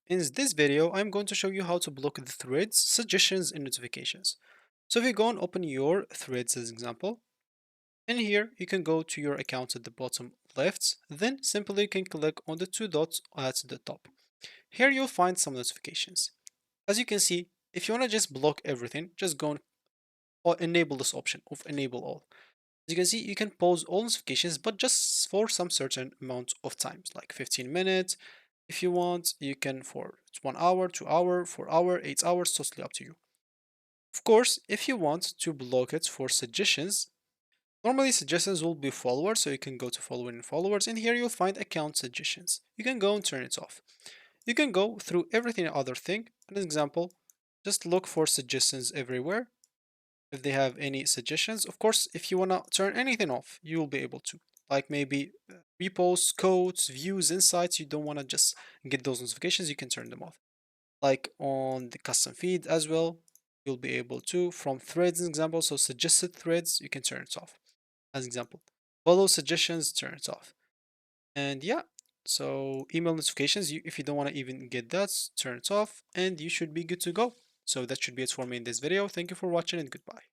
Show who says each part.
Speaker 1: In this video, I'm going to show you how to block the threads, suggestions, and notifications. So if you go and open your threads as example, in here you can go to your account at the bottom left, then simply you can click on the two dots at the top. Here you'll find some notifications. As you can see, if you want to just block everything, just go and enable this option of enable all. As you can see, you can pause all notifications, but just for some certain amount of times, like 15 minutes. If you want, you can for 1 hour, 2 hour, 4 hour, 8 hours, totally up to you. Of course, if you want to block it for suggestions, normally suggestions will be followers, so you can go to following and followers, and here you'll find account suggestions. You can go and turn it off. You can go through everything other thing. An example, just look for suggestions everywhere if they have any suggestions. Of course, if you want to turn anything off, you will be able to. Like maybe reposts, codes, views, insights, you don't want to just get those notifications, you can turn them off. Like on the custom feed as well, you'll be able to. From threads, an example, so suggested threads, you can turn it off. As example, follow suggestions, turn it off. And yeah, so email notifications, if you don't want to even get that, turn it off, and you should be good to go. So that should be it for me in this video. Thank you for watching and goodbye.